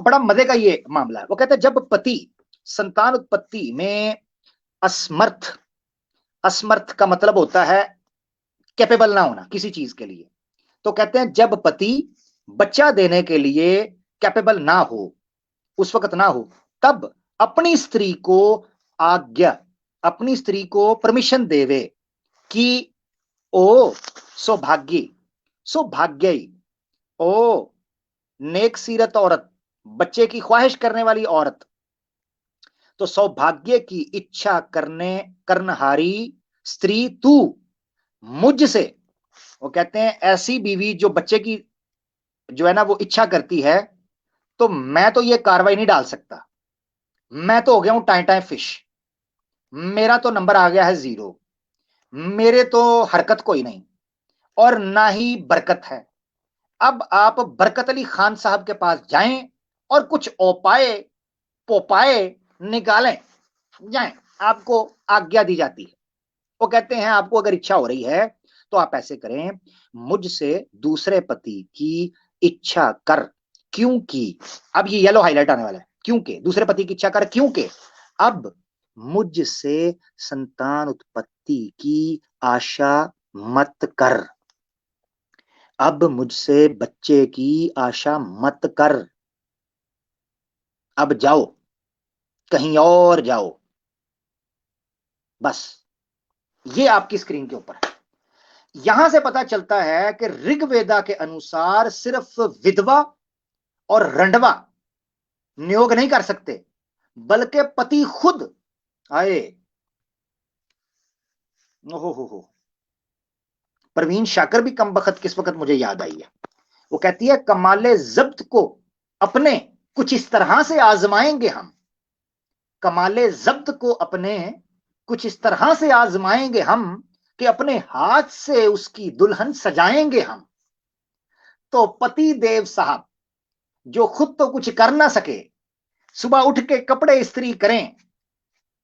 बड़ा मजे का ये मामला है। वो कहते हैं जब पति संतान उत्पत्ति में असमर्थ, असमर्थ का मतलब होता है कैपेबल ना होना किसी चीज के लिए, तो कहते हैं जब पति बच्चा देने के लिए कैपेबल ना हो, उस वक्त ना हो, तब अपनी स्त्री को आज्ञा, अपनी स्त्री को परमिशन देवे कि ओ सौभाग्य, सौभाग्यी, ओ नेक सीरत औरत, बच्चे की ख्वाहिश करने वाली औरत, तो सौभाग्य की इच्छा करने करनहारी स्त्री तू मुझसे, वो कहते हैं ऐसी बीवी जो बच्चे की जो है ना वो इच्छा करती है, तो मैं तो ये कार्रवाई नहीं डाल सकता, मैं तो हो गया हूं टाइम टाइम फिश, मेरा तो नंबर आ गया है 0, मेरे तो हरकत कोई नहीं और ना ही बरकत है। अब आप बरकत अली खान साहब के पास जाएं और कुछ औपाए पोपाए निकालें, जाएं, आपको आज्ञा दी जाती है। वो कहते हैं आपको अगर इच्छा हो रही है तो आप ऐसे करें, मुझसे दूसरे पति की इच्छा कर, क्योंकि अब ये येलो हाईलाइट आने वाला है, क्योंकि दूसरे पति की इच्छा कर, क्योंकि अब मुझसे संतान उत्पत्ति की आशा मत कर, अब मुझसे बच्चे की आशा मत कर, अब जाओ कहीं और जाओ। बस ये आपकी स्क्रीन के ऊपर है। यहां से पता चलता है कि ऋग्वेदा के अनुसार सिर्फ विधवा और रंडवा नियोग नहीं कर सकते, बल्कि पति खुद आए। हो परवीन शाकर भी कम बखत किस वक्त मुझे याद आई है, वो कहती है कमाले जब्त को अपने कुछ इस तरह से आजमाएंगे हम, कमाले जब्त को अपने कुछ इस तरह से आजमाएंगे हम कि अपने हाथ से उसकी दुल्हन सजाएंगे हम। तो पति देव साहब जो खुद तो कुछ कर ना सके, सुबह उठ के कपड़े इस्त्री करें,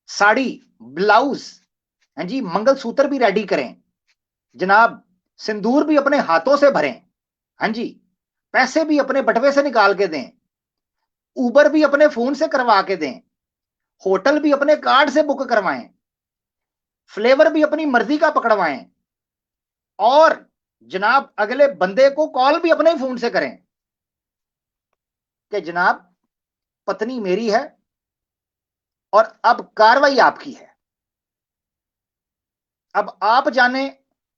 साड़ी ब्लाउज, हाँ जी, मंगलसूत्र भी रेडी करें जनाब, सिंदूर भी अपने हाथों से भरें, हाँ जी, पैसे भी अपने बटवे से निकाल के दें, उबर भी अपने फोन से करवा के दें, होटल भी अपने कार्ड से बुक करवाएं, फ्लेवर भी अपनी मर्जी का पकड़वाएं, और जनाब अगले बंदे को कॉल भी अपने फोन से करें कि जनाब पत्नी मेरी है और अब कार्रवाई आपकी है, अब आप जाने,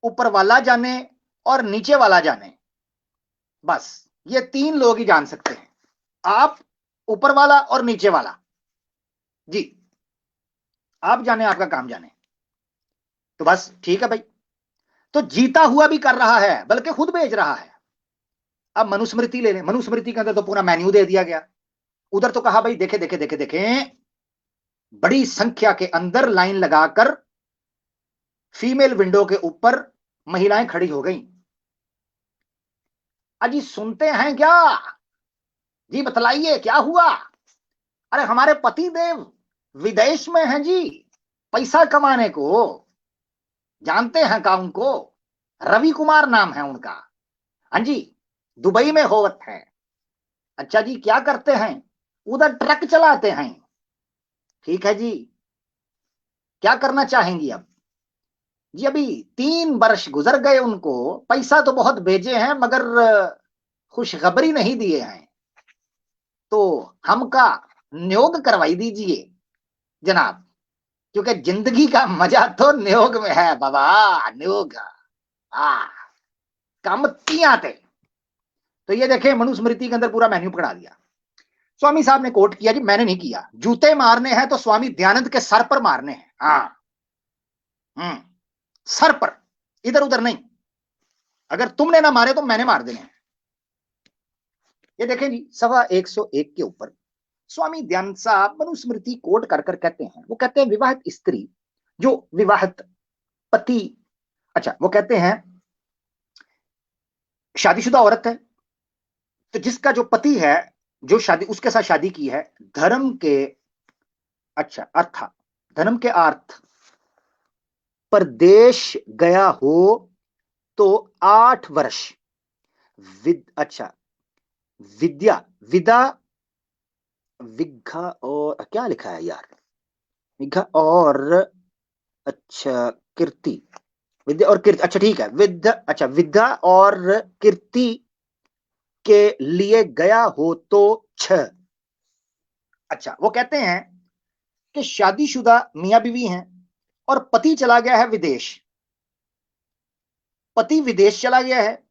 ऊपर वाला जाने और नीचे वाला जाने, बस ये 3 लोग ही जान सकते हैं, आप, ऊपर वाला और नीचे वाला, जी आप जाने, आपका काम जाने। तो बस ठीक है भाई, तो जीता हुआ भी कर रहा है बल्कि खुद बेच रहा है। अब मनुस्मृति ले लें, मनुस्मृति के अंदर तो पूरा मेन्यू दे दिया गया, उधर तो कहा भाई देखे देखे देखे देखे बड़ी संख्या के अंदर लाइन लगाकर फीमेल विंडो के ऊपर महिलाएं खड़ी हो गई। अजी सुनते हैं क्या, जी बतलाइए क्या हुआ। अरे हमारे पति देव विदेश में हैं जी, पैसा कमाने को, जानते हैं का उनको, रवि कुमार नाम है उनका, हाँ जी, दुबई में होवत है। अच्छा जी क्या करते हैं, उधर ट्रक चलाते हैं। ठीक है जी, क्या करना चाहेंगी अब। जी अभी 3 वर्ष गुजर गए उनको, पैसा तो बहुत भेजे हैं मगर खुशखबरी नहीं दिए हैं, तो हमका नियोग करवाई दीजिए जनाब, क्योंकि जिंदगी का मजा तो नियोग में है बाबा, नियोग आ कम तियां थे। तो ये देखें मनुस्मृति के अंदर पूरा मेन्यू पकड़ा दिया। स्वामी साहब ने कोट किया जी मैंने नहीं किया, जूते मारने हैं तो स्वामी दयानंद के सर पर मारने हैं, हाँ सर पर, इधर उधर नहीं, अगर तुमने ना मारे तो मैंने मार देने हैं। ये देखें जी 101 के ऊपर स्वामी दयानंद साहब मनुस्मृति कोट कर कर कहते हैं, वो कहते हैं विवाहित स्त्री जो विवाहित पति, अच्छा वो कहते हैं शादीशुदा औरत है, तो जिसका जो पति है जो शादी उसके साथ शादी की है, धर्म के, अच्छा अर्थ, धर्म के अर्थ परदेश गया हो तो 8 वर्ष अच्छा विद्या विदा विघा और क्या लिखा है यार? विघा और अच्छा कीर्ति, विद्या और कीर्ति, अच्छा ठीक है, विद्या, अच्छा विद्या और कीर्ति के लिए गया हो तो छ। अच्छा वो कहते हैं कि शादीशुदा मियां बीवी हैं और पति चला गया है विदेश, पति विदेश चला गया है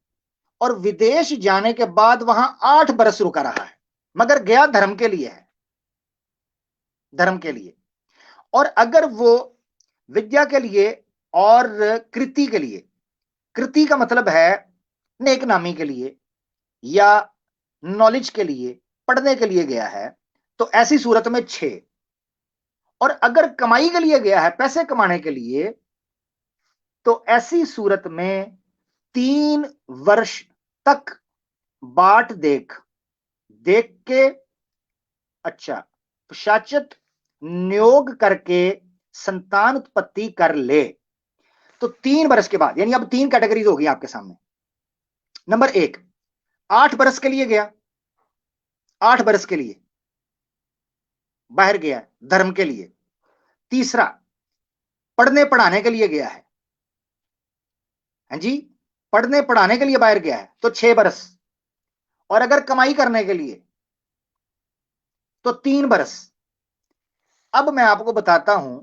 और विदेश जाने के बाद वहां 8 बरस रुका रहा है, मगर गया धर्म के लिए है, धर्म के लिए। और अगर वो विद्या के लिए और कृति के लिए, कृति का मतलब है नेक नामी के लिए या नॉलेज के लिए, पढ़ने के लिए गया है, तो ऐसी सूरत में 6। और अगर कमाई के लिए गया है, पैसे कमाने के लिए, तो ऐसी सूरत में 3 वर्ष तक बाट देख, देख के अच्छा पश्चात नियोग करके संतान उत्पत्ति कर ले। तो 3 बरस के बाद, यानी अब 3 कैटेगरीज होगी आपके सामने। नंबर 1, 8 बरस के लिए गया, 8 बरस के लिए बाहर गया धर्म के लिए। तीसरा, पढ़ने पढ़ाने के लिए गया है, हाँ जी, पढ़ने पढ़ाने के लिए बाहर गया है तो 6 बरस। और अगर कमाई करने के लिए तो 3 बरस। अब मैं आपको बताता हूं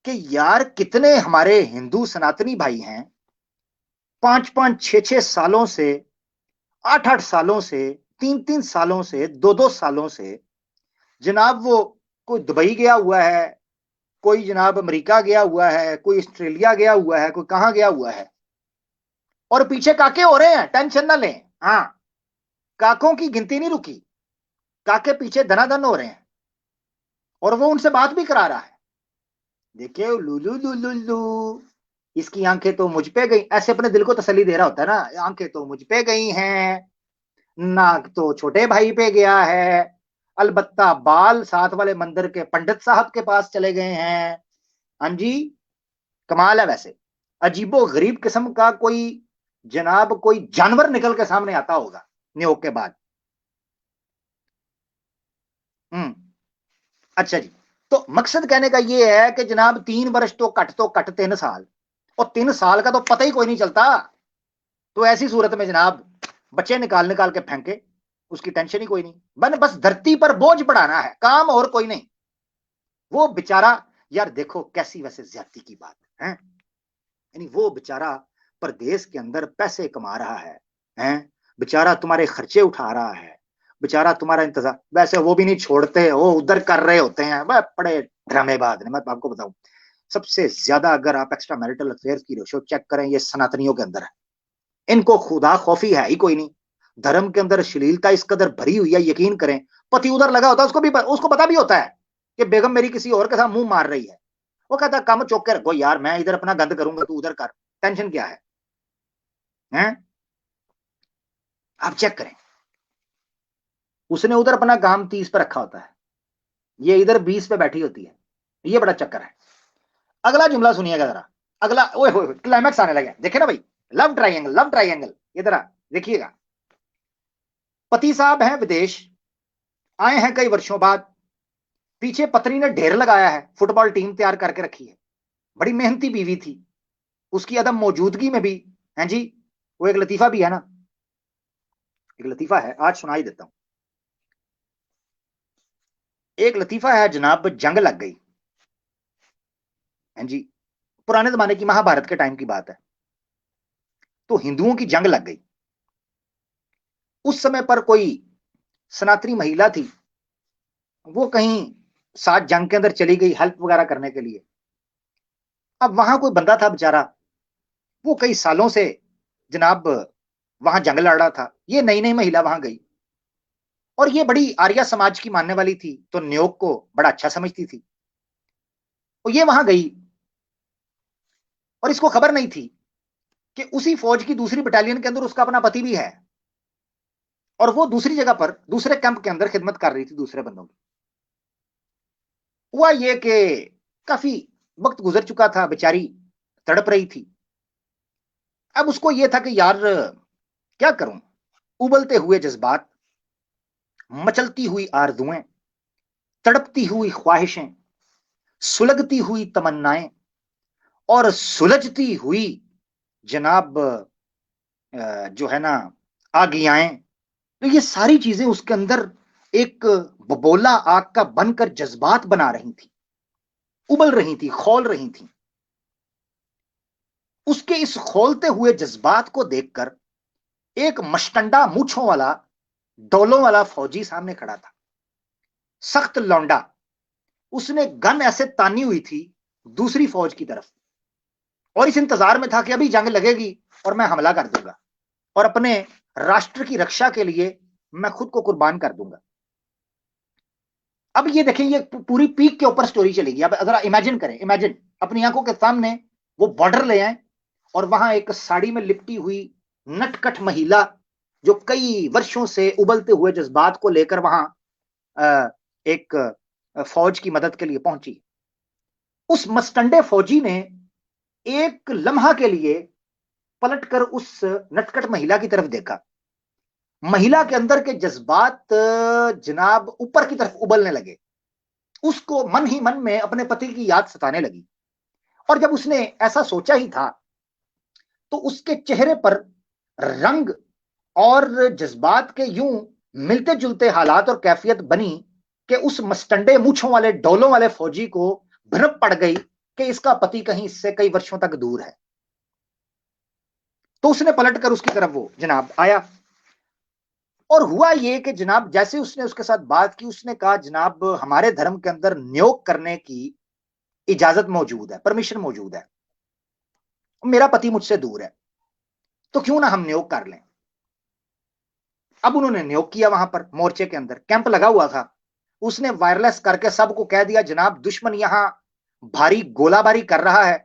कि यार कितने हमारे हिंदू सनातनी भाई हैं 5-5, 6-6 सालों से, 8-8 सालों से, 3-3 सालों से, 2-2 सालों से जनाब वो कोई दुबई गया हुआ है, कोई जनाब अमेरिका गया हुआ है, कोई ऑस्ट्रेलिया गया हुआ है, कोई कहां गया हुआ है, और पीछे काके हो रहे हैं, टेंशन ना लें। हाँ, काकों की गिनती नहीं रुकी, काके पीछे धनाधन हो रहे हैं और वो उनसे बात भी करा रहा है। देखिए लुलू लुलू लू, इसकी आंखें तो मुझ पे गई, ऐसे अपने दिल को तसल्ली दे रहा होता है ना, आंखें तो मुझ पे गई हैं, नाक तो छोटे भाई पे गया है, अलबत्ता बाल साथ वाले मंदिर के पंडित साहब के पास चले गए हैं। हाँ जी, कमाल है वैसे, अजीबो गरीब किस्म का कोई जनाब कोई जानवर निकल के सामने आता होगा नियोग के बाद। हम्म, अच्छा जी। तो मकसद कहने का ये है कि जनाब 3 वर्ष तो कट 3 साल, और 3 साल का तो पता ही कोई नहीं चलता। तो ऐसी सूरत में जनाब बच्चे निकाल निकाल के फेंके, उसकी टेंशन ही कोई नहीं, बस धरती पर बोझ बढ़ाना है काम, और कोई नहीं। वो बेचारा, यार देखो कैसी वैसे ज्यादती की बात है, यानी वो बेचारा प्रदेश के अंदर पैसे कमा रहा है, हैं, बेचारा तुम्हारे खर्चे उठा रहा है, बेचारा तुम्हारा इंतजार, वैसे वो भी नहीं छोड़ते, वो उधर कर रहे होते हैं, वह बड़े ड्रामेबाज ने। मैं आपको बताऊं, सबसे ज्यादा अगर आप एक्स्ट्रा मैरिटल अफेयर्स की रेशो चेक करें, ये सनातनियों के अंदर है। इनको खुदा खौफी है ही कोई नहीं, धर्म के अंदर अश्लीलता इस कदर भरी हुई है, यकीन करें। पति उधर लगा होता है, उसको पता भी होता है कि बेगम मेरी किसी और के साथ मुंह मार रही है, वो कहता है कम चौक के रखो यार, मैं इधर अपना गंद करूंगा, तू उधर कर, टेंशन क्या है, हैं? आप चेक करें, उसने उधर अपना काम 30 पे रखा होता है, ये इधर 20 पे बैठी होती है, ये बड़ा चक्कर है। अगला जुमला सुनिएगा जरा, अगला, ओए क्लाइमैक्स आने लगे, देखे ना भाई, लव ट्राइंगल, लव ट्राइंगल, इधर देखिएगा। पति साहब हैं विदेश, आए हैं कई वर्षों बाद, पीछे पत्नी ने ढेर लगाया है, फुटबॉल टीम तैयार करके रखी है, बड़ी मेहनती बीवी थी, उसकी अदम मौजूदगी में भी, हैं जी, वो एक लतीफा भी है ना, एक लतीफा है, आज सुनाई देता हूं। एक लतीफा है जनाब, जंग लग गई, हैं जी, पुराने जमाने की महाभारत के टाइम की बात है, तो हिंदुओं की जंग लग गई। उस समय पर कोई सनातनी महिला थी, वो कहीं साथ जंग के अंदर चली गई हेल्प वगैरह करने के लिए। अब वहां कोई बंदा था बेचारा, वो कई सालों से जनाब वहां जंग लड़ रहा था, ये नई नई महिला वहां गई, और ये बड़ी आर्य समाज की मानने वाली थी, तो नियोग को बड़ा अच्छा समझती थी। और ये वहां गई, और इसको खबर नहीं थी कि उसी फौज की दूसरी बटालियन के अंदर उसका अपना पति भी है, और वो दूसरी जगह पर दूसरे कैंप के अंदर खिदमत कर रही थी दूसरे बंदों की। हुआ ये कि काफी वक्त गुजर चुका था, बेचारी तड़प रही थी। अब उसको ये था कि यार क्या करूं, उबलते हुए जज्बात, मचलती हुई आरजुएं, तड़पती हुई ख्वाहिशें, सुलगती हुई तमन्नाएं और सुलझती हुई जनाब जो है ना आगियाएं। तो ये सारी चीजें उसके अंदर एक बबोला आग का बनकर जज्बात बना रही थी, उबल रही थी, खौल रही थी। उसके इस खौलते हुए जज्बात को देखकर एक मशटंडा मूछों वाला, डोलों वाला फौजी सामने खड़ा था, सख्त लौंडा। उसने गन ऐसे तानी हुई थी दूसरी फौज की तरफ, और इस इंतजार में था कि अभी जंग लगेगी और मैं हमला कर दूंगा और अपने राष्ट्र की रक्षा के लिए मैं खुद को कुर्बान कर दूंगा। अब ये देखें, ये पूरी पीक के ऊपर स्टोरी चलेगी। अब जरा इमेजिन करें, इमेजिन अपनी आंखों के सामने वो बॉर्डर ले आए और वहां एक साड़ी में लिपटी हुई नटखट महिला, जो कई वर्षों से उबलते हुए जज्बात को लेकर वहां एक फौज की मदद के लिए पहुंची। उस मस्टंडे फौजी ने एक लम्हा के लिए पलटकर उस नटखट महिला की तरफ देखा। महिला के अंदर के जज्बात जनाब ऊपर की तरफ उबलने लगे। उसको मन ही मन में अपने पति की याद सताने लगी, और जब उसने ऐसा सोचा ही था तो उसके चेहरे पर रंग और जज्बात के यूं मिलते जुलते हालात और कैफियत बनी कि उस मस्टंडे मूछों वाले, डोलों वाले फौजी को भ्रम पड़ गई कि इसका पति कहीं इससे कई वर्षों तक दूर है। तो उसने पलटकर उसकी तरफ वो जनाब आया, और हुआ ये कि जनाब जैसे उसने उसके साथ बात की, उसने कहा जनाब हमारे धर्म के अंदर नियोग करने की इजाजत मौजूद है, परमिशन मौजूद है, मेरा पति मुझसे दूर है, तो क्यों ना हम नियोग कर लें। अब उन्होंने नियोग किया, वहां पर मोर्चे के अंदर कैंप लगा हुआ था। उसने वायरलेस करके सबको कह दिया जनाब दुश्मन यहां भारी गोलाबारी कर रहा है,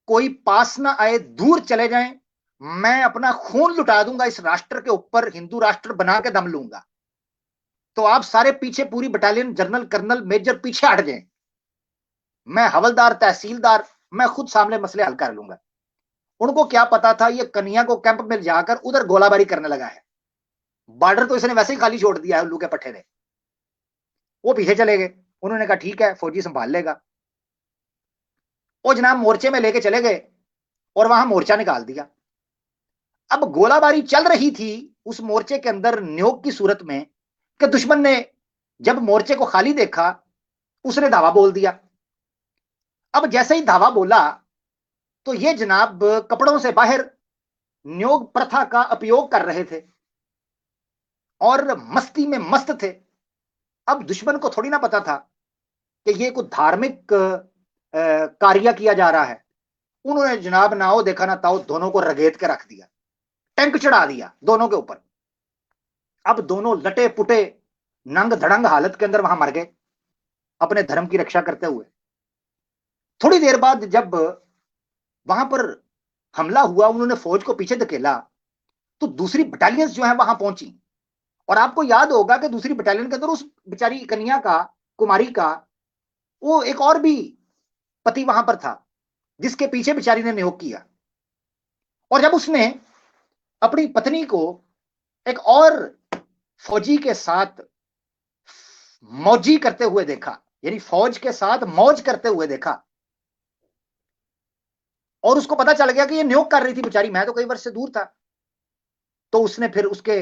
कोई पास ना आए, दूर चले जाएं, मैं अपना खून लुटा दूंगा इस राष्ट्र के ऊपर, हिंदू राष्ट्र बना के दम लूंगा। तो आप सारे पीछे, पूरी बटालियन, जनरल, कर्नल, मेजर पीछे हट जाएं, मैं हवलदार, तहसीलदार, मैं खुद सामने मसले हल कर लूंगा। उनको क्या पता था ये कन्या को कैंप में जाकर उधर गोलाबारी करने लगा है। बॉर्डर तो इसने वैसे ही खाली छोड़ दिया है उल्लू के पट्टे ने। वो पीछे चले गए। उन्होंने कहा ठीक है, फौजी संभाल लेगा। वो जनाब मोर्चे में लेके चले गए और वहां मोर्चा निकाल दिया। अब गोलाबारी चल रही थी उस मोर्चे के अंदर नियोग की सूरत में कि दुश्मन ने जब मोर्चे को खाली देखा, उसने धावा बोल दिया। अब जैसे ही धावा बोला तो ये जनाब कपड़ों से बाहर नियोग प्रथा का उपयोग कर रहे थे और मस्ती में मस्त थे। अब दुश्मन को थोड़ी ना पता था कि ये कुछ धार्मिक कार्य किया जा रहा है। उन्होंने जनाब नाओ देखा ना ताओ, दोनों को रगेद के रख दिया, टैंक चढ़ा दिया दोनों के ऊपर। अब दोनों लटे पुटे नंग धड़ंग हालत के अंदर वहां मर गए अपने धर्म की रक्षा करते हुए। थोड़ी देर बाद जब वहां पर हमला हुआ, उन्होंने फौज को पीछे धकेला, तो दूसरी बटालियंस जो है वहां पहुंची। और आपको याद होगा कि दूसरी बटालियन के अंदर उस बेचारी कन्या का, कुमारी का, वो एक और भी पति वहां पर था जिसके पीछे बेचारी ने नियोग किया। और जब उसने अपनी पत्नी को एक और फौजी के साथ मौजी करते हुए देखा, यानी फौज के साथ मौज करते हुए देखा, और उसको पता चल गया कि ये नियोग कर रही थी बेचारी, मैं तो कई वर्ष से दूर था, तो उसने फिर उसके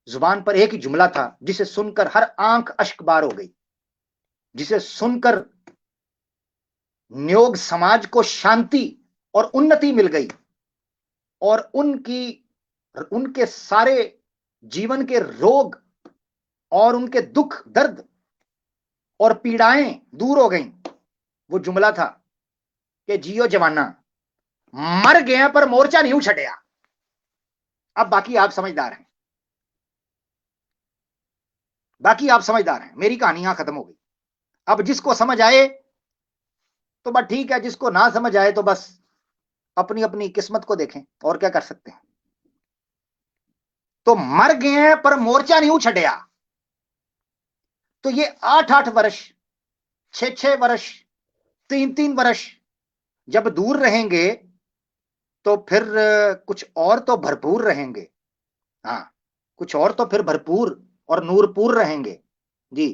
जुबान पर एक ही जुमला था जिसे सुनकर हर आंख अश्कबार हो गई, जिसे सुनकर नियोग समाज को शांति और उन्नति मिल गई, और उनके सारे जीवन के रोग और उनके दुख दर्द और पीड़ाएं दूर हो गईं। वो जुमला था कि जियो जवाना, मर गए पर मोर्चा नहीं उछटिया। अब बाकी आप समझदार हैं, बाकी आप समझदार हैं, मेरी कहानी यहां खत्म हो गई। अब जिसको समझ आए तो बस ठीक है, जिसको ना समझ आए तो बस अपनी अपनी किस्मत को देखें, और क्या कर सकते हैं। तो मर गए पर मोर्चा नहीं उछटिया। तो ये 8-8 वर्ष, 6-6 वर्ष, 3-3 वर्ष जब दूर रहेंगे तो फिर कुछ और तो भरपूर रहेंगे। हाँ, कुछ और तो फिर भरपूर और नूरपुर रहेंगे जी।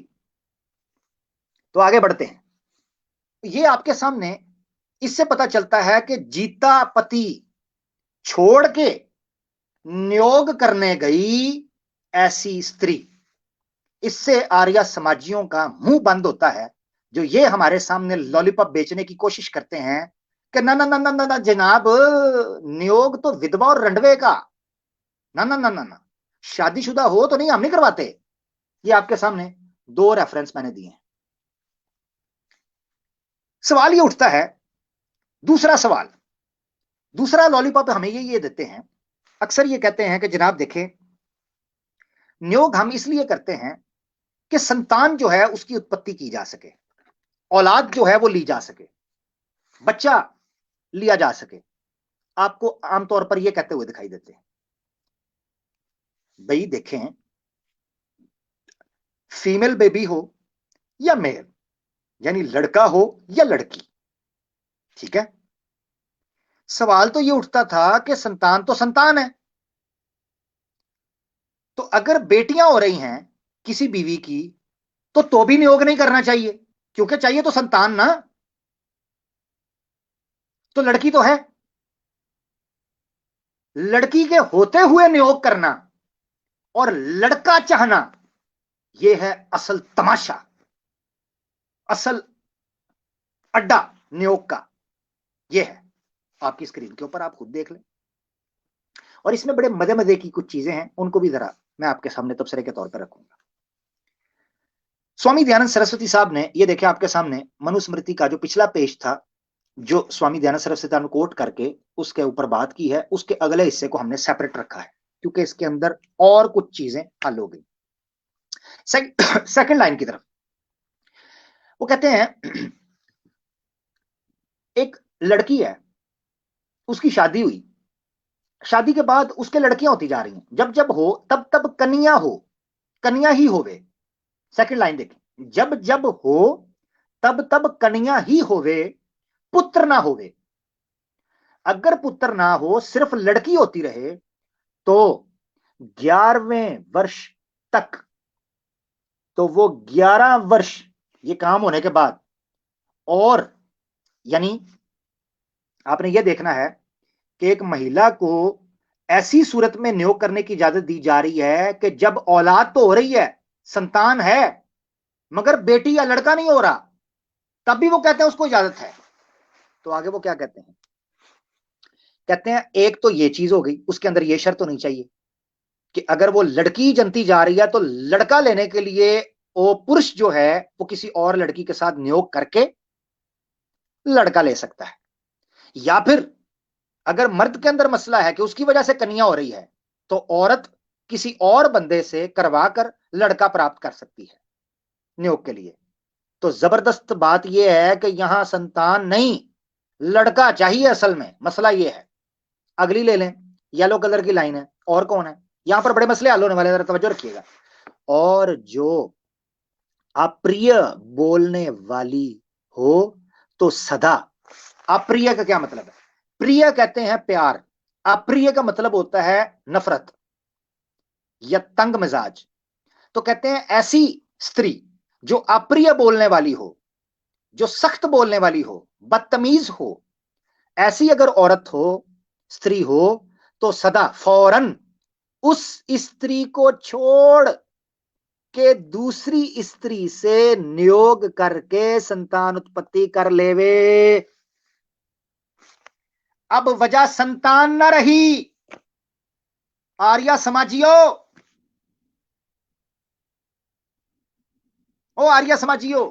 तो आगे बढ़ते हैं। ये आपके सामने इससे पता चलता है कि जीता पति छोड़ के नियोग करने गई ऐसी स्त्री, इससे आर्य समाजियों का मुंह बंद होता है, जो ये हमारे सामने लॉलीपॉप बेचने की कोशिश करते हैं कि ना ना ना ना ना, ना जनाब, नियोग तो विधवा और रंडवे का, ना ना ना ना ना, शादीशुदा हो तो नहीं, हम नहीं करवाते। ये आपके सामने दो रेफरेंस मैंने दिए हैं। सवाल ये उठता है, दूसरा सवाल, दूसरा लॉलीपॉप हमें ये देते हैं। अक्सर ये कहते हैं कि जनाब देखें, नियोग हम इसलिए करते हैं कि संतान जो है उसकी उत्पत्ति की जा सके, औलाद जो है वो ली जा सके, बच्चा लिया जा सके। आपको आमतौर पर यह कहते हुए दिखाई देते हैं। भाई देखें, फीमेल बेबी हो या मेल, यानी लड़का हो या लड़की, ठीक है, सवाल तो यह उठता था कि संतान तो संतान है, तो अगर बेटियां हो रही हैं किसी बीवी की तो भी नियोग नहीं करना चाहिए, क्योंकि चाहिए तो संतान ना, तो लड़की तो है, लड़की के होते हुए नियोग करना और लड़का चाहना, यह है असल तमाशा, असल अड्डा नियोग का। यह है आपकी स्क्रीन के ऊपर, आप खुद देख लें। और इसमें बड़े मजे मजे की कुछ चीजें हैं, उनको भी जरा मैं आपके सामने तबसरे के तौर पर रखूंगा। स्वामी दयानंद सरस्वती साहब ने, ये देखे आपके सामने, मनुस्मृति का जो पिछला पेज था, जो स्वामी दयानंद सरस्वती ने कोट करके उसके ऊपर बात की है, उसके अगले हिस्से को हमने सेपरेट रखा है, क्योंकि इसके अंदर और कुछ चीजें हल हो गई। सेकंड लाइन की तरफ वो कहते हैं, एक लड़की है, उसकी शादी हुई, शादी के बाद उसके लड़कियां होती जा रही हैं, जब जब हो तब तब कन्या हो, कन्या ही होवे। सेकंड लाइन देखें, जब जब हो तब तब कन्या ही होवे, पुत्र ना होवे। अगर पुत्र ना हो, सिर्फ लड़की होती रहे, तो 11वें वर्ष तक, तो वो 11 वर्ष ये काम होने के बाद, और यानी आपने ये देखना है कि एक महिला को ऐसी सूरत में नियोग करने की इजाजत दी जा रही है कि जब औलाद तो हो रही है, संतान है, मगर बेटी या लड़का नहीं हो रहा, तब भी वो कहते हैं उसको इजाजत है। तो आगे वो क्या कहते हैं, कहते हैं एक तो ये चीज हो गई, उसके अंदर ये शर्त होनी चाहिए कि अगर वो लड़की जनती जा रही है तो लड़का लेने के लिए वो पुरुष जो है वो किसी और लड़की के साथ नियोग करके लड़का ले सकता है, या फिर अगर मर्द के अंदर मसला है कि उसकी वजह से कन्या हो रही है, तो औरत किसी और बंदे से करवा कर लड़का प्राप्त कर सकती है नियोग के लिए। तो जबरदस्त बात यह है कि यहां संतान नहीं, लड़का चाहिए। असल में मसला यह है। अगली ले लें, येलो कलर की लाइन है, और कौन है, यहां पर बड़े मसले हल होने वाले, जरा तवज्जो रखिएगा। और जो अप्रिय बोलने वाली हो तो सदा, अप्रिय का क्या मतलब है, प्रिय कहते हैं प्यार, अप्रिय का मतलब होता है नफरत या तंग मिजाज। तो कहते हैं ऐसी स्त्री जो अप्रिय बोलने वाली हो, जो सख्त बोलने वाली हो, बदतमीज हो, ऐसी अगर औरत हो, स्त्री हो, तो सदा फौरन उस स्त्री को छोड़ के दूसरी स्त्री से नियोग करके संतान उत्पत्ति कर लेवे। अब वजह संतान न रही, आर्या समाजियों, ओ आर्या समाजियों,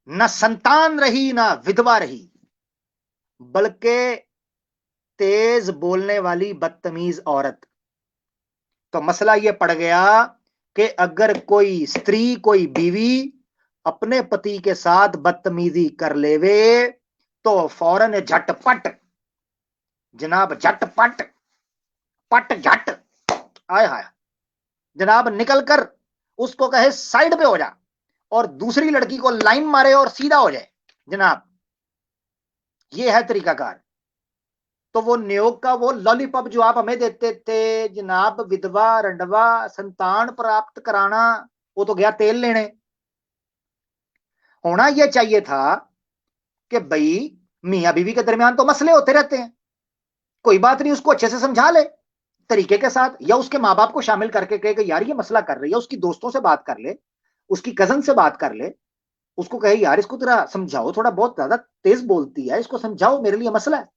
न संतान रही न विधवा रही, बल्कि तेज बोलने वाली बदतमीज औरत। तो मसला यह पड़ गया कि अगर कोई स्त्री, कोई बीवी अपने पति के साथ बदतमीजी कर लेवे, तो फौरन झटपट, जनाब झटपट, पट झट, आय हाय, जनाब निकल कर उसको कहे साइड पे हो जा, और दूसरी लड़की को लाइन मारे और सीधा हो जाए। जनाब ये है तरीकाकार। तो वो नियोग का वो लॉलीपॉप जो आप हमें देते थे जनाब, विधवा रंडवा संतान प्राप्त कराना, वो तो गया तेल लेने। होना यह चाहिए था कि भाई मियां बीवी के दरमियान तो मसले होते रहते हैं, कोई बात नहीं, उसको अच्छे से समझा ले तरीके के साथ, या उसके माँ बाप को शामिल करके कहे कि यार ये मसला कर रही है, उसकी दोस्तों से बात कर ले, उसकी कजन से बात कर ले, उसको कहे यार इसको तेरा समझाओ, थोड़ा बहुत ज्यादा तेज बोलती है, इसको समझाओ, मेरे लिए मसला है।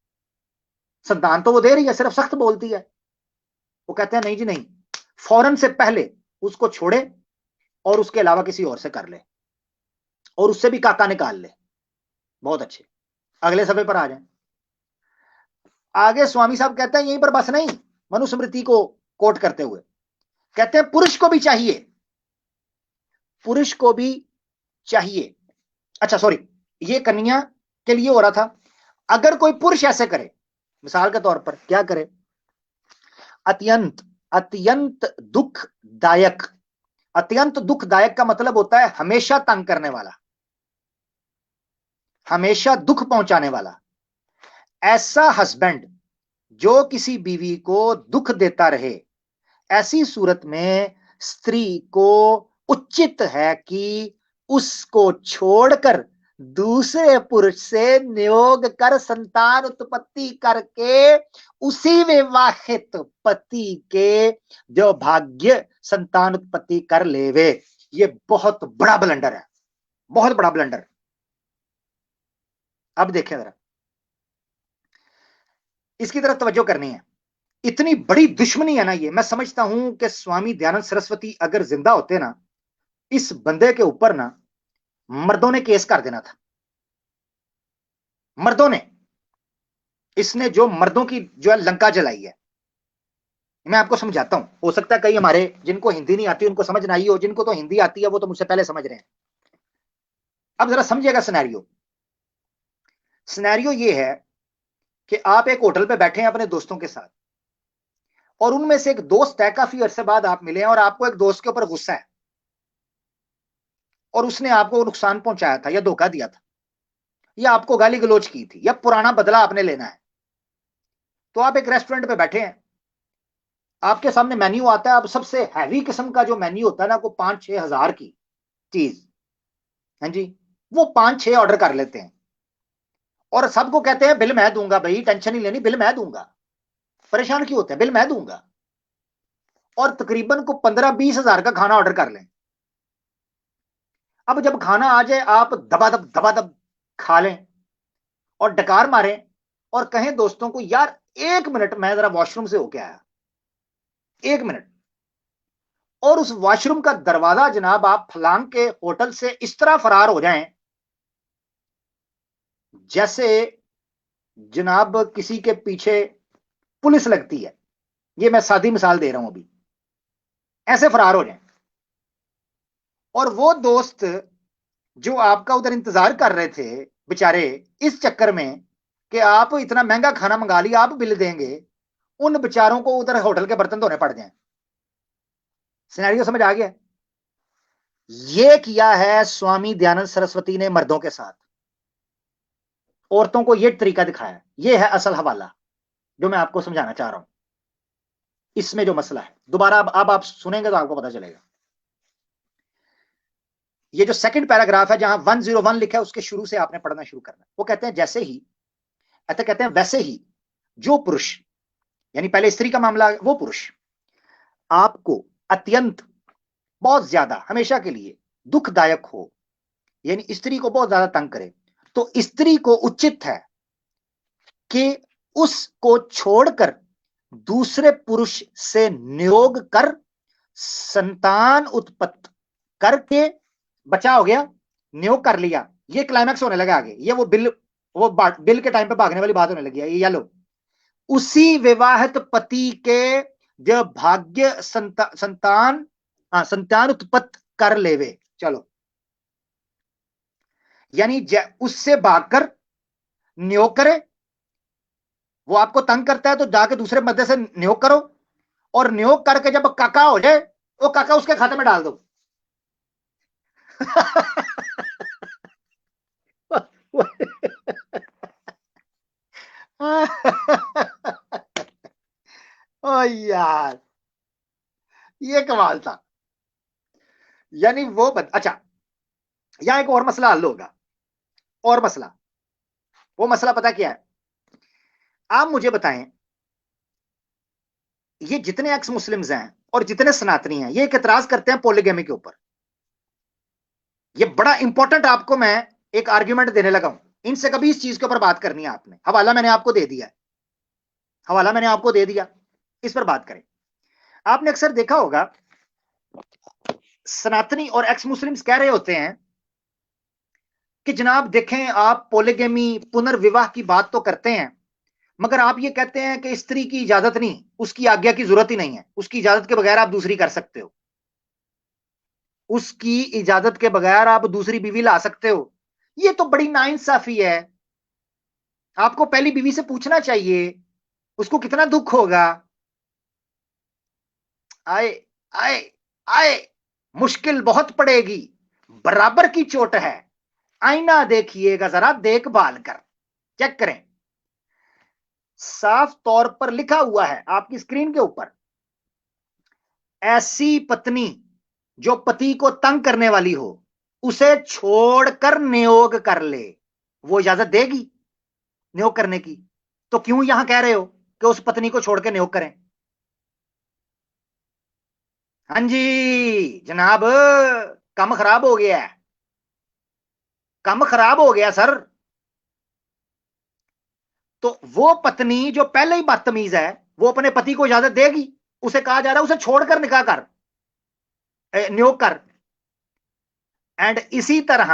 संतान तो वो दे रही है, सिर्फ सख्त बोलती है। वो कहते हैं नहीं जी नहीं, फौरन से पहले उसको छोड़े और उसके अलावा किसी और से कर ले, और उससे भी काका निकाल ले। बहुत अच्छे, अगले सफे पर आ जाए। आगे स्वामी साहब कहते हैं यहीं पर बस नहीं, मनुस्मृति को कोट करते हुए कहते हैं पुरुष को भी चाहिए, पुरुष को भी चाहिए। अच्छा सॉरी, ये कन्या के लिए हो रहा था। अगर कोई पुरुष ऐसे करे, मिसाल के तौर पर क्या करे, अत्यंत अत्यंत दुखदायक, अत्यंत दुखदायक का मतलब होता है हमेशा तंग करने वाला, हमेशा दुख पहुंचाने वाला। ऐसा हस्बैंड जो किसी बीवी को दुख देता रहे, ऐसी सूरत में स्त्री को उचित है कि उसको छोड़कर दूसरे पुरुष से नियोग कर संतान उत्पत्ति करके उसी विवाहित पति के जो भाग्य संतान उत्पत्ति कर लेवे। ये बहुत बड़ा ब्लंडर है, बहुत बड़ा ब्लंडर। अब देखें जरा, इसकी तरफ तवज्जो करनी है। इतनी बड़ी दुश्मनी है ना ये, मैं समझता हूं कि स्वामी दयानंद सरस्वती अगर जिंदा होते ना, इस बंदे के ऊपर ना मर्दों ने केस कर देना था, मर्दों ने। इसने जो मर्दों की जो है लंका जलाई है। मैं आपको समझाता हूं, हो सकता है कई हमारे जिनको हिंदी नहीं आती उनको समझ ना आई हो, जिनको तो हिंदी आती है वो तो मुझसे पहले समझ रहे हैं। अब जरा समझिएगा सिनेरियो। सिनेरियो ये है कि आप एक होटल पे बैठे हैं अपने दोस्तों के साथ, और उनमें से एक दोस्त है, काफी अरसे बाद आप मिले हैं, और आपको एक दोस्त के ऊपर गुस्सा है, और उसने आपको नुकसान पहुंचाया था या धोखा दिया था, या आपको गाली गलौज की थी, या पुराना बदला आपने लेना है। तो आप एक रेस्टोरेंट पे बैठे हैं, आपके सामने मेन्यू आता है। अब सबसे हैवी किस्म का जो मेन्यू होता है ना, वो 5-6 हजार की चीज, हाँ जी, वो 5-6 ऑर्डर कर लेते हैं, और सबको कहते हैं बिल मैं दूंगा, भाई टेंशन नहीं लेनी, बिल मैं दूंगा। परेशान क्यों होते हैं, बिल मैं दूंगा। और तकरीबन को 15-20 हजार का खाना ऑर्डर कर लें। अब जब खाना आ जाए, आप दबादब खा लें और डकार मारें, और कहें दोस्तों को यार 1 मिनट मैं जरा वॉशरूम से होके आया, 1 मिनट। और उस वॉशरूम का दरवाजा जनाब आप फलांग के होटल से इस तरह फरार हो जाएं जैसे जनाब किसी के पीछे पुलिस लगती है। ये मैं सादी मिसाल दे रहा हूं अभी, ऐसे फरार हो जाएं। और वो दोस्त जो आपका उधर इंतजार कर रहे थे बेचारे, इस चक्कर में कि आप इतना महंगा खाना मंगा लिया, आप बिल देंगे, उन बेचारों को उधर होटल के बर्तन धोने पड़ जाएं। सिनेरियो समझ आ गया? ये किया है स्वामी दयानंद सरस्वती ने मर्दों के साथ, औरतों को यह तरीका दिखाया। यह है असल हवाला जो मैं आपको समझाना चाह रहा हूं। इसमें जो मसला है, दोबारा अब आप सुनेंगे तो आपको पता चलेगा। ये जो सेकंड पैराग्राफ है जहां 101 लिखा है, उसके शुरू से आपने पढ़ना शुरू करना। वो कहते हैं जैसे ही, ऐसा कहते हैं वैसे ही जो पुरुष, यानी पहले स्त्री का मामला, वो पुरुष आपको अत्यंत बहुत ज्यादा हमेशा के लिए दुखदायक हो, यानी स्त्री को बहुत ज्यादा तंग करे, तो स्त्री को उचित है कि उसको छोड़कर दूसरे पुरुष से नियोग कर संतान उत्पत्ति करके, बचा हो गया, नियोग कर लिया, ये क्लाइमैक्स होने लगा आगे। ये वो बिल के टाइम पे भागने वाली बात होने लगी है। ये लो, उसी विवाहित पति के जो भाग्य संतान संतान उत्पत्ति कर लेवे। चलो, यानी उससे भागकर नियोग करे, वो आपको तंग करता है तो जाके दूसरे मध्य से नियोग करो, और नियोग करके जब काका हो जाए, वो काका उसके खाते में डाल दो। ओ यार, ये कमाल था। यानी वो अच्छा, या एक और मसला हल होगा। और मसला, वो मसला पता क्या है? आप मुझे बताएं, ये जितने एक्स मुस्लिम्स हैं और जितने सनातनी हैं, ये एक एतराज करते हैं पॉलीगैमी के ऊपर। ये बड़ा इंपॉर्टेंट आपको मैं एक आर्ग्यूमेंट देने लगा हूं। इनसे कभी इस चीज के ऊपर बात करनी है आपने। हवाला मैंने आपको दे दिया है, हवाला मैंने आपको दे दिया, इस पर बात करें। आपने अक्सर देखा होगा सनातनी और एक्स मुस्लिम्स कह रहे होते हैं कि जनाब देखें, आप पॉलीगैमी पुनर्विवाह की बात तो करते हैं, मगर आप ये कहते हैं कि स्त्री की इजाजत नहीं, उसकी आज्ञा की जरूरत ही नहीं है, उसकी इजाजत के बगैर आप दूसरी कर सकते हो, उसकी इजाजत के बगैर आप दूसरी बीवी ला सकते हो। ये तो बड़ी नाइंसाफी है। आपको पहली बीवी से पूछना चाहिए उसको कितना दुख होगा। आए आए आए, मुश्किल बहुत पड़ेगी, बराबर की चोट है, आईना देखिएगा जरा देखभाल कर, चेक करें। साफ तौर पर लिखा हुआ है आपकी स्क्रीन के ऊपर, ऐसी पत्नी जो पति को तंग करने वाली हो उसे छोड़कर नियोग कर ले, वो इजाजत देगी नियोग करने की। तो क्यों यहां कह रहे हो कि उस पत्नी को छोड़कर नियोग करें? हां जी जनाब, काम खराब हो गया है, काम खराब हो गया सर। तो वो पत्नी जो पहले ही बदतमीज है, वो अपने पति को इजाजत देगी? उसे कहा जा रहा है उसे छोड़कर निकाह कर, नियोग कर। एंड इसी तरह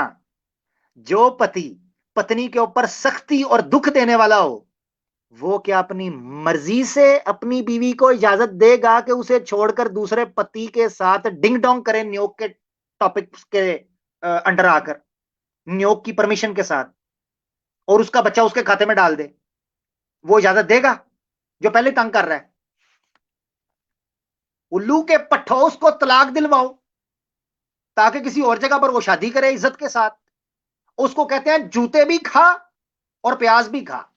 जो पति पत्नी के ऊपर सख्ती और दुख देने वाला हो, वो क्या अपनी मर्जी से अपनी बीवी को इजाजत देगा कि उसे छोड़कर दूसरे पति के साथ डिंग डोंग करे नियोग के टॉपिक के अंडर आकर, नियोग की परमिशन के साथ, और उसका बच्चा उसके खाते में डाल दे? वो इजाजत देगा जो पहले तंग कर रहा है? उल्लू के पट्ठो, उसको तलाक दिलवाओ ताकि किसी और जगह पर वो शादी करे इज्जत के साथ। उसको कहते हैं जूते भी खा और प्याज भी खा,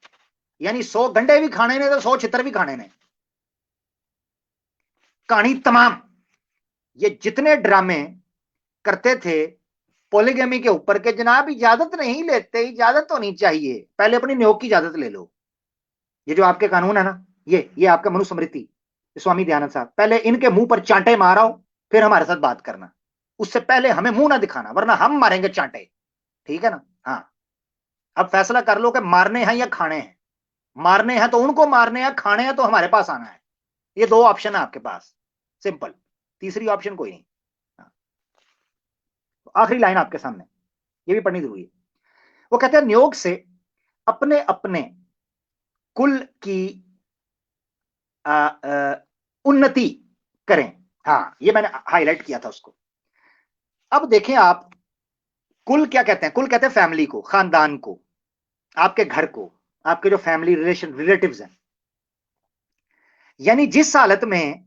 यानी 100 गंडे भी खाने ने तो 100 छितर भी खाने ने। कहानी तमाम। ये जितने ड्रामे करते थे पॉलीगैमी के ऊपर के जनाब इजाजत नहीं लेते, इजाजत होनी चाहिए, पहले अपनी नियोग की इजाजत ले लो। ये जो आपके कानून है ना, ये आपका मनुस्मृति, स्वामी दयानंद साहब, पहले इनके मुंह पर चांटे मारो, फिर हमारे साथ बात करना। उससे पहले हमें मुंह ना दिखाना, वरना हम मारेंगे चांटे। ठीक है ना? हाँ, अब फैसला कर लो कि मारने हैं या खाने हैं। मारने हैं तो उनको मारने हैं, खाने हैं तो हमारे पास आना है। ये दो ऑप्शन है आपके पास, सिंपल, तीसरी ऑप्शन कोई नहीं। हाँ। तो आखिरी लाइन आपके सामने, ये भी पढ़नी जरूरी है। वो कहते हैं नियोग से अपने अपने कुल की उन्नति करें। हाँ, ये मैंने हाईलाइट किया था उसको। अब देखें आप, कुल क्या कहते हैं? कुल कहते हैं फैमिली को, खानदान को, आपके घर को, आपके जो फैमिली रिलेशन रिलेटिव्स हैं। यानी जिस हालत में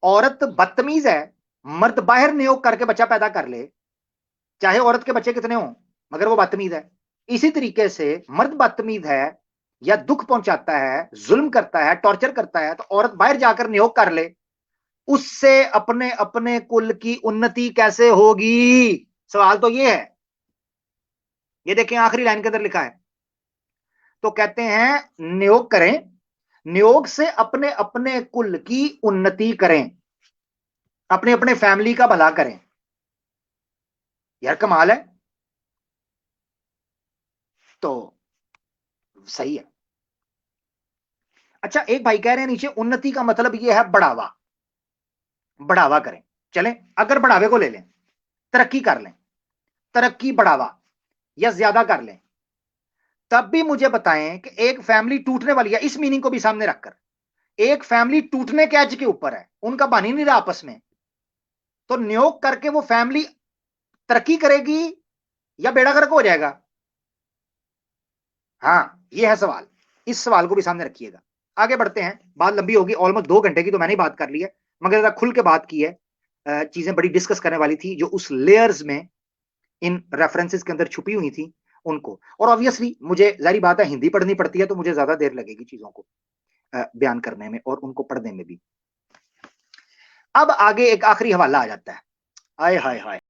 औरत बदतमीज है, मर्द बाहर नियोग करके बच्चा पैदा कर ले, चाहे औरत के बच्चे कितने हों, मगर वो बदतमीज है। इसी तरीके से मर्द बदतमीज है या दुख पहुंचाता है, जुल्म करता है, टॉर्चर करता है, तो औरत बाहर जाकर नियोग कर ले, उससे अपने अपने कुल की उन्नति कैसे होगी? सवाल तो ये है। ये देखें आखिरी लाइन के अंदर लिखा है, तो कहते हैं नियोग करें, नियोग से अपने अपने कुल की उन्नति करें, अपने अपने फैमिली का भला करें। यार कमाल है। तो सही है। अच्छा, एक भाई कह रहे हैं नीचे उन्नति का मतलब यह है बढ़ावा, बढ़ावा करें। चलें, अगर बढ़ावे को ले लें, तरक्की कर लें, तरक्की बढ़ावा या ज्यादा कर लें, तब भी मुझे बताएं कि एक फैमिली टूटने वाली है, इस मीनिंग को भी सामने रखकर, एक फैमिली टूटने के एज के ऊपर है, उनका बन ही नहीं रहा आपस में, तो नियोग करके वो फैमिली तरक्की करेगी या बेड़ा गर्क हो जाएगा? हाँ, ये है सवाल, इस सवाल को भी सामने रखिएगा। आगे बढ़ते हैं, बात लंबी होगी, ऑलमोस्ट 2 घंटे की तो मैंने ही बात कर ली है, मगर जरा खुल के बात की है। चीजें बड़ी डिस्कस करने वाली थी जो उस लेयर्स में इन रेफरेंसेस के अंदर छुपी हुई थी उनको। और ऑब्वियसली मुझे जारी बात है हिंदी पढ़नी पड़ती है, तो मुझे ज्यादा देर लगेगी चीजों को बयान करने में और उनको पढ़ने में भी। अब आगे एक आखिरी हवाला आ जाता है। आय हाय हाय,